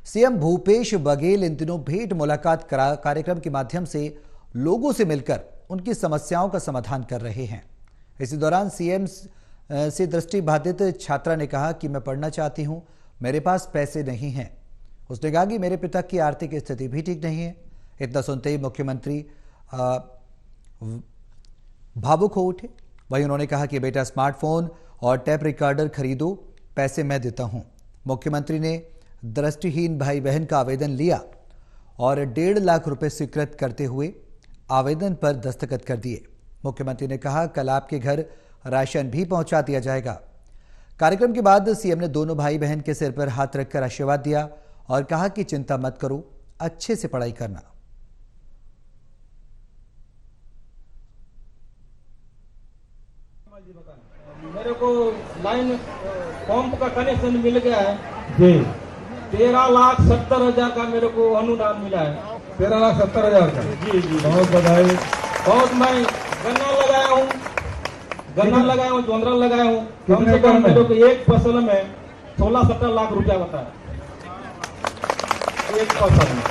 CM Bhupesh Baghel इन दिनों भेंट मुलाकात कार्यक्रम के माध्यम से लोगों से मिलकर उनकी समस्याओं का समाधान कर रहे हैं। इसी दौरान सीएम से दृष्टिबाधित छात्रा ने कहा कि मैं पढ़ना चाहती हूं, मेरे पास पैसे नहीं हैं। उसने कहा कि मेरे पिता की आर्थिक स्थिति भी ठीक नहीं है। इतना सुनते ही मुख्यमंत्री भावुक हो उठे। वहीं उन्होंने कहा कि बेटा स्मार्टफोन और टेप रिकॉर्डर खरीदो, पैसे मैं देता हूं। मुख्यमंत्री ने दृष्टिहीन भाई बहन का आवेदन लिया और 1.5 लाख रुपए स्वीकृत करते हुए आवेदन पर दस्तखत कर दिए। मुख्यमंत्री ने कहा कल आपके घर राशन भी पहुंचा दिया जाएगा। कार्यक्रम के बाद सीएम ने दोनों भाई बहन के सिर पर हाथ रखकर आशीर्वाद दिया और कहा कि चिंता मत करो, अच्छे से पढ़ाई करना। मेरे को लाइन पंप का कनेक्शन मिल गया है जी। 13,70,000 का मेरे को अनुदान मिला है। 13,70,000 का जी जी, बहुत बधाई। बहुत मैं गन्ना लगाया हूँ, जोंदरा लगाया हूँ। कम से कम मेरे को एक फसल में 16-17 लाख रुपया होता है एक फसल में।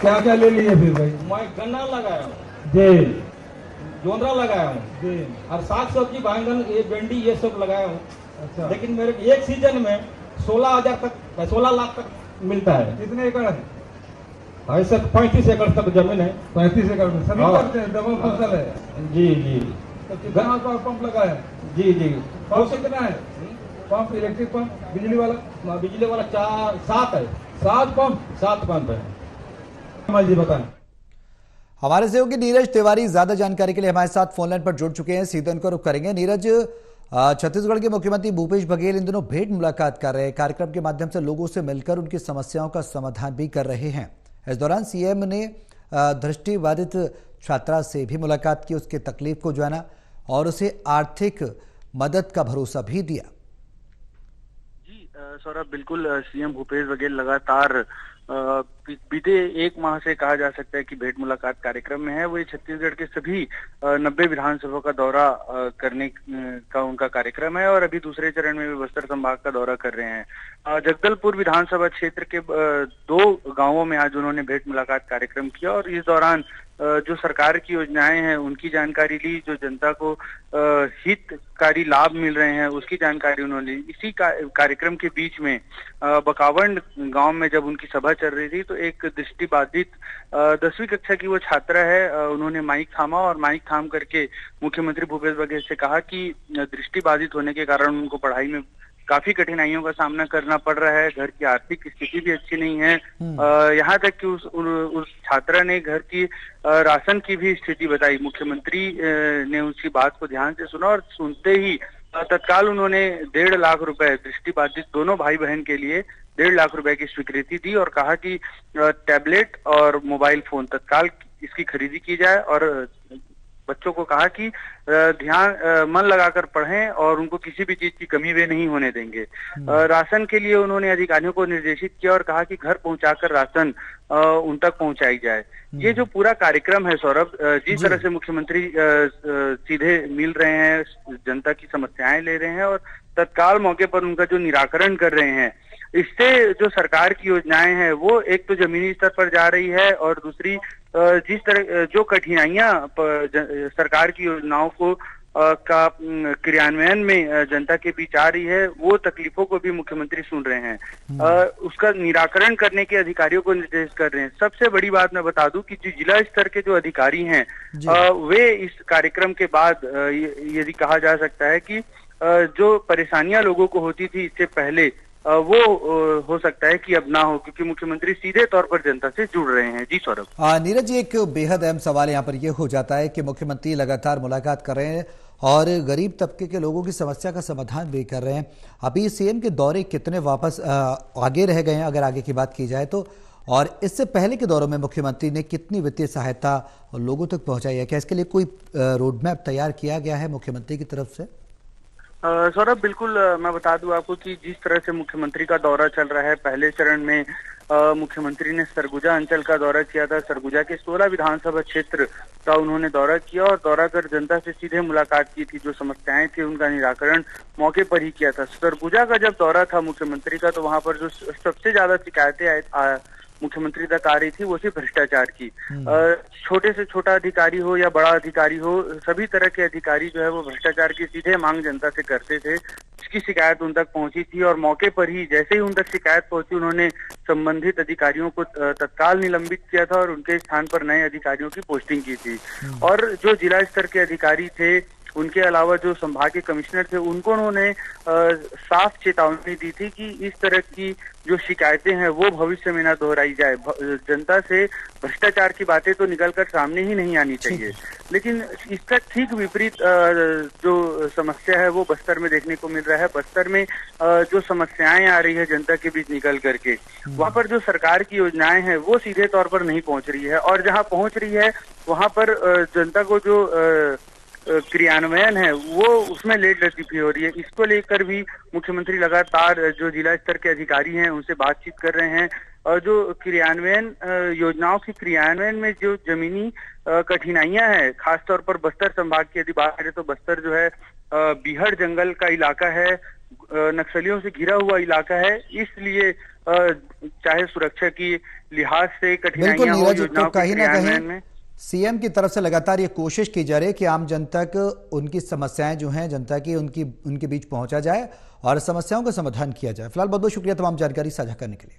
क्या क्या ले लिए फिर भाई? मैं गन्ना लगाया हूँ जी, जोंदरा लगाया हूँ जी, और साग सब्जी बैंगन ये भिंडी ये सब लगाया हूँ। अच्छा। लेकिन मेरे को एक सीजन में 16 लाख तक मिलता है। कितने एकड़ है? ऐसे 35 एकड़ तक जमीन है। 35 एकड़ में सभी हाँ। करते हैं, डबल फसल है। जी जी तो कितना का पंप लगा है? जी जी। पंप कितना है? पंप इलेक्ट्रिक पंप बिजली वाला 7 है। 7 पंप 7 पंप है। कमल जी बताएं। हमारे सहयोगी नीरज तिवारी ज्यादा जानकारी के लिए हमारे साथ फोनलाइन पर जुड़ चुके हैं। सीधे उनको रुख करेंगे। नीरज, छत्तीसगढ़ के मुख्यमंत्री भूपेश बघेल इन दिनों भेंट मुलाकात कर रहे हैं। कार्यक्रम के माध्यम से लोगों से मिलकर उनकी समस्याओं का समाधान भी कर रहे हैं। इस दौरान सीएम ने दृष्टिबाधित छात्रा से भी मुलाकात की, उसके तकलीफ को जाना और उसे आर्थिक मदद का भरोसा भी दिया। जी सौरभ, बिल्कुल सीएम भूपेश बघेल लगातार बीते 1 माह से कहा जा सकता है कि भेंट मुलाकात कार्यक्रम में है। वो छत्तीसगढ़ के सभी 90 विधानसभा का दौरा करने का उनका कार्यक्रम है और अभी दूसरे चरण में वे बस्तर संभाग का दौरा कर रहे हैं। जगदलपुर विधानसभा क्षेत्र के 2 गांवों में आज उन्होंने भेंट मुलाकात कार्यक्रम किया और इस दौरान जो सरकार की योजनाएं हैं उनकी जानकारी ली, जो जनता को हितकारी लाभ मिल रहे हैं उसकी जानकारी उन्होंने ली। इसी कार्यक्रम के बीच में बकावंड गांव में जब उनकी सभा चल रही थी तो एक दृष्टिबाधित 10वीं कक्षा की वो छात्रा है, उन्होंने माइक थामा और माइक थाम करके मुख्यमंत्री भूपेश बघेल से कहा कि दृष्टिबाधित होने के कारण उनको पढ़ाई में काफी कठिनाइयों का सामना करना पड़ रहा है, घर की आर्थिक स्थिति भी अच्छी नहीं है। यहाँ तक कि उस छात्रा ने घर की राशन की भी स्थिति बताई। मुख्यमंत्री ने उसकी बात को ध्यान से सुना और सुनते ही तत्काल उन्होंने 1.5 लाख रुपए दृष्टिबाधित दोनों भाई बहन के लिए 1.5 लाख रुपए की स्वीकृति दी और कहा कि टैबलेट और मोबाइल फोन तत्काल इसकी खरीदी की जाए और बच्चों को कहा कि मन लगाकर पढ़ें और उनको किसी भी चीज की कमी वे नहीं होने देंगे। राशन के लिए उन्होंने अधिकारियों को निर्देशित किया और कहा कि घर पहुंचाकर राशन उन तक पहुंचाई जाए। ये जो पूरा कार्यक्रम है सौरभ, जिस तरह से मुख्यमंत्री सीधे मिल रहे हैं, जनता की समस्याएं ले रहे हैं और तत्काल मौके पर उनका जो निराकरण कर रहे हैं, इससे जो सरकार की योजनाएं हैं वो एक तो जमीनी स्तर पर जा रही है और दूसरी जिस तरह जो कठिनाइयां सरकार की योजनाओं को का क्रियान्वयन में जनता के बीच आ रही है, वो तकलीफों को भी मुख्यमंत्री सुन रहे हैं, उसका निराकरण करने के अधिकारियों को निर्देश कर रहे हैं। सबसे बड़ी बात मैं बता दूं कि जो जिला स्तर के जो अधिकारी हैं वे इस कार्यक्रम के बाद यदि कहा जा सकता है कि जो परेशानियां लोगों को होती थी इससे पहले वो हो सकता है कि अब ना हो, क्योंकि मुख्यमंत्री सीधे तौर पर जनता से जुड़ रहे हैं। जी सौरभ। नीरज जी, एक बेहद अहम सवाल यहाँ पर यह हो जाता है कि मुख्यमंत्री लगातार मुलाकात कर रहे हैं और गरीब तबके के लोगों की समस्या का समाधान भी कर रहे हैं। अभी सीएम के दौरे कितने वापस आगे रह गए हैं अगर आगे की बात की जाए तो, और इससे पहले के दौरों में मुख्यमंत्री ने कितनी वित्तीय सहायता लोगों तक पहुंचाई है? क्या इसके लिए कोई रोड मैप तैयार किया गया है मुख्यमंत्री की तरफ से? सौरभ, बिल्कुल मैं बता दूं आपको कि जिस तरह से मुख्यमंत्री का दौरा चल रहा है, पहले चरण में मुख्यमंत्री ने सरगुजा अंचल का दौरा किया था। सरगुजा के 16 विधानसभा क्षेत्र का उन्होंने दौरा किया और दौरा कर जनता से सीधे मुलाकात की थी। जो समस्याएं थी उनका निराकरण मौके पर ही किया था। सरगुजा का जब दौरा था मुख्यमंत्री का, तो वहां पर जो सबसे ज्यादा शिकायतें मुख्यमंत्री तक आ रही थी वो थी भ्रष्टाचार की। छोटे से छोटा अधिकारी हो या बड़ा अधिकारी हो, सभी तरह के अधिकारी जो है वो भ्रष्टाचार की सीधे मांग जनता से करते थे। इसकी शिकायत उन तक पहुंची थी और मौके पर ही जैसे ही उन तक शिकायत पहुंची, उन्होंने संबंधित अधिकारियों को तत्काल निलंबित किया था और उनके स्थान पर नए अधिकारियों की पोस्टिंग की थी। और जो जिला स्तर के अधिकारी थे, उनके अलावा जो संभाग के कमिश्नर थे, उनको उन्होंने साफ चेतावनी दी थी कि इस तरह की जो शिकायतें हैं वो भविष्य में न दोहराई जाए। जनता से भ्रष्टाचार की बातें तो निकलकर सामने ही नहीं आनी चाहिए। लेकिन इसका ठीक विपरीत जो समस्या है वो बस्तर में देखने को मिल रहा है। बस्तर में जो समस्याएं आ रही है जनता के बीच निकल करके, वहां पर जो सरकार की योजनाएं हैं वो सीधे तौर पर नहीं पहुंच रही है, और जहां पहुंच रही है वहां पर जनता को जो क्रियान्वयन है वो उसमें लेट लतीफी हो रही है। इसको लेकर भी मुख्यमंत्री लगातार जो जिला स्तर के अधिकारी हैं उनसे बातचीत कर रहे हैं, और जो क्रियान्वयन योजनाओं की क्रियान्वयन में जो जमीनी कठिनाइयां हैं, खासतौर पर बस्तर संभाग की यदि बात करें तो बस्तर जो है बीहड़ जंगल का इलाका है, नक्सलियों से घिरा हुआ इलाका है, इसलिए चाहे सुरक्षा की लिहाज से कठिनाइयां हो योजनाओं के क्रियान्वयन में। सीएम की तरफ से लगातार ये कोशिश की जा रही है कि आम जनता तक उनकी समस्याएं जो हैं जनता की उनके बीच पहुंचा जाए और समस्याओं का समाधान किया जाए। फिलहाल बहुत बहुत शुक्रिया तमाम जानकारी साझा करने के लिए।